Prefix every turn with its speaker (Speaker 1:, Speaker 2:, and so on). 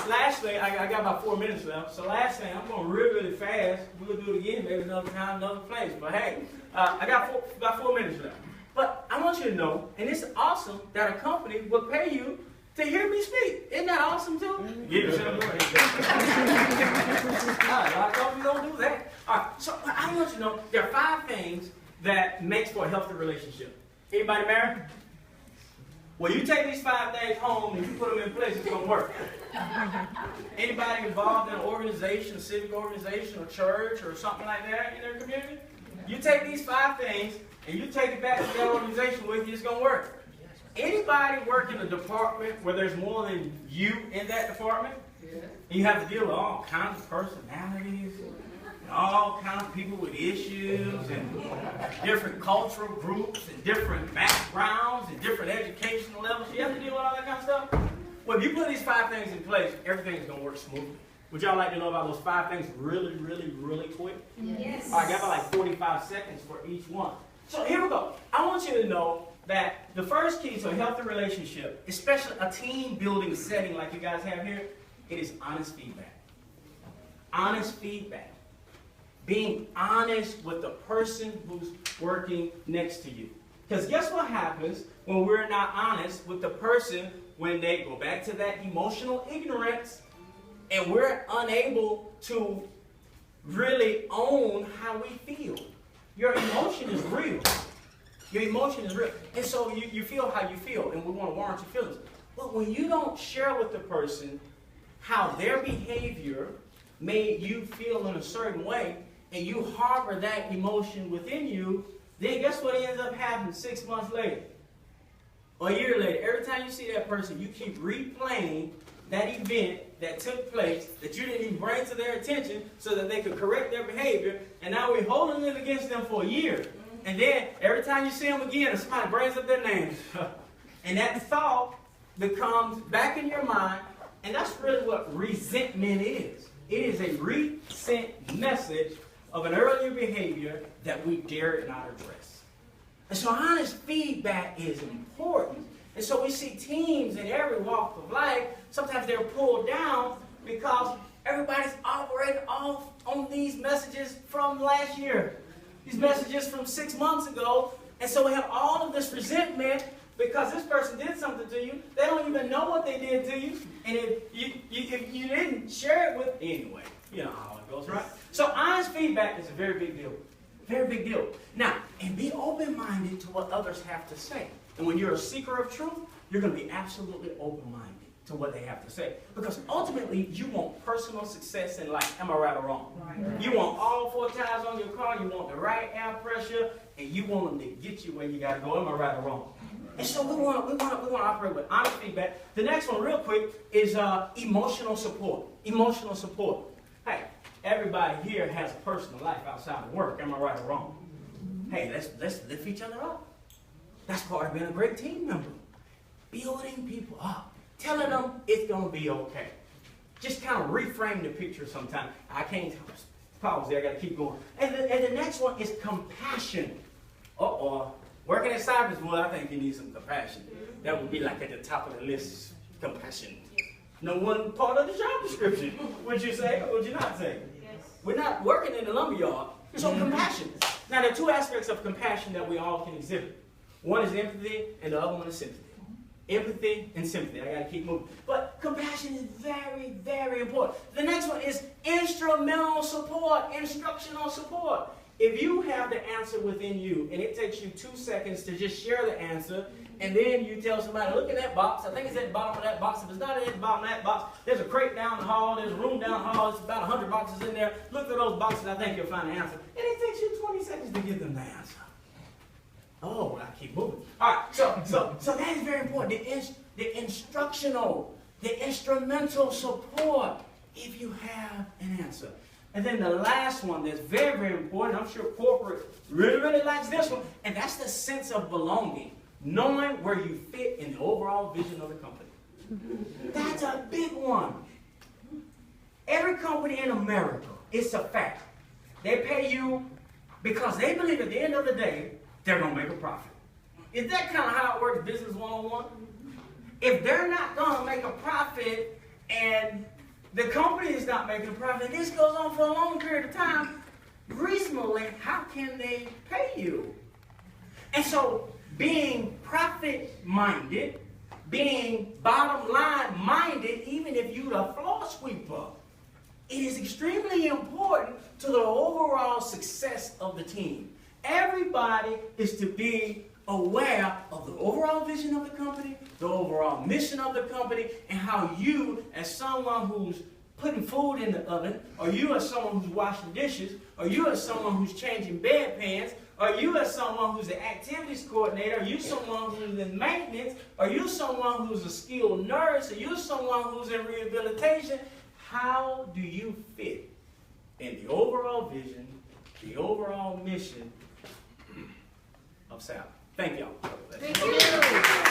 Speaker 1: last thing, I got about 4 minutes left. So last thing, I'm going really fast. We'll do it again, maybe another time, another place. But hey, I got about 4 minutes left. But I want you to know, and it's awesome that a company will pay you to hear me speak. Isn't that awesome too? Give yourself a lot of companies don't do that. All right, so I want you to know there are 5 things that makes for a healthy relationship. Anybody married? Well, you take these 5 things home and you put them in place, it's going to work. Anybody involved in an organization, a civic organization, or church, or something like that in their community? You take these 5 things and you take it back to that organization with you, it's going to work. Anybody work in a department where there's more than you in that department? Yeah. And you have to deal with all kinds of personalities, and all kinds of people with issues, and different cultural groups, and different backgrounds, and different educational levels. You have to deal with all that kind of stuff. Well, if you put these 5 things in place, everything's going to work smoothly. Would y'all like to know about those 5 things really quick?
Speaker 2: Yes.
Speaker 1: All right, I got about like 45 seconds for each one. So here we go. I want you to know that the first key to a healthy relationship, especially a team building setting like you guys have here, it is honest feedback. Honest feedback. Being honest with the person who's working next to you. Because guess what happens when we're not honest with the person when they go back to that emotional ignorance and we're unable to really own how we feel. Your emotion is real. Your emotion is real. And so you feel how you feel, and we want to warrant your feelings. But when you don't share with the person how their behavior made you feel in a certain way, and you harbor that emotion within you, then guess what ends up happening 6 months later? Or a year later, every time you see that person, you keep replaying that event that took place that you didn't even bring to their attention so that they could correct their behavior, and now we're holding it against them for a year. And then every time you see them again, somebody brings up their names. And that thought becomes back in your mind, and that's really what resentment is. It is a resent message of an earlier behavior that we dared not address. And so honest feedback is important. And so we see teams in every walk of life, sometimes they're pulled down because everybody's operating off on these messages from last year. These messages from 6 months ago. And so we have all of this resentment because this person did something to you. They don't even know what they did to you. And if you didn't share it with, anyway, you know how it goes, right? So honest feedback is a very big deal. Very big deal. Now, and be open-minded to what others have to say. And when you're a seeker of truth, you're going to be absolutely open-minded to what they have to say. Because ultimately, you want personal success in life. Am I right or wrong? Right. You want all 4 tires on your car, you want the right air pressure, and you want them to get you where you got to go. Am I right or wrong? And so we want to operate with honest feedback. The next one, real quick, is emotional support. Emotional support. Hey, everybody here has a personal life outside of work. Am I right or wrong? Hey, let's lift each other up. That's part of being a great team member. Building people up. Telling them it's going to be okay. Just kind of reframe the picture sometimes. I can't pause there. I got to keep going. And the next one is compassion. Working at Cyberswood, I think you need some compassion. That would be like at the top of the list. Compassion. No one part of the job description. Would you say or would you not say? Yes. We're not working in the lumberyard. So compassion. Now there are 2 aspects of compassion that we all can exhibit. One is empathy and the other one is sympathy. Empathy and sympathy. I got to keep moving. But compassion is very, very important. The next one is instrumental support, instructional support. If you have the answer within you and it takes you 2 seconds to just share the answer, and then you tell somebody, look at that box. I think it's at the bottom of that box. If it's not at the bottom of that box, there's a crate down the hall. There's a room down the hall. There's about 100 boxes in there. Look at those boxes. I think you'll find the answer. And it takes you 20 seconds to give them the answer. Oh, I keep moving. All right, so that is very important. The instructional, the instrumental support if you have an answer. And then the last one that's very, very important, I'm sure corporate really likes this one, and that's the sense of belonging. Knowing where you fit in the overall vision of the company. That's a big one. Every company in America, it's a fact. They pay you because they believe at the end of the day, they're going to make a profit. Is that kind of how it works, business 101? If they're not going to make a profit and the company is not making a profit, this goes on for a long period of time, reasonably, how can they pay you? And so being profit-minded, being bottom-line minded, even if you're a floor sweeper, it is extremely important to the overall success of the team. Everybody is to be aware of the overall vision of the company, the overall mission of the company, and how you, as someone who's putting food in the oven, or you as someone who's washing dishes, or you as someone who's changing bedpans, or you as someone who's the activities coordinator, or you someone who's in maintenance, or you someone who's a skilled nurse, or you someone who's in rehabilitation, how do you fit in the overall vision, the overall mission of Sabra? Thank y'all.
Speaker 2: Thank you.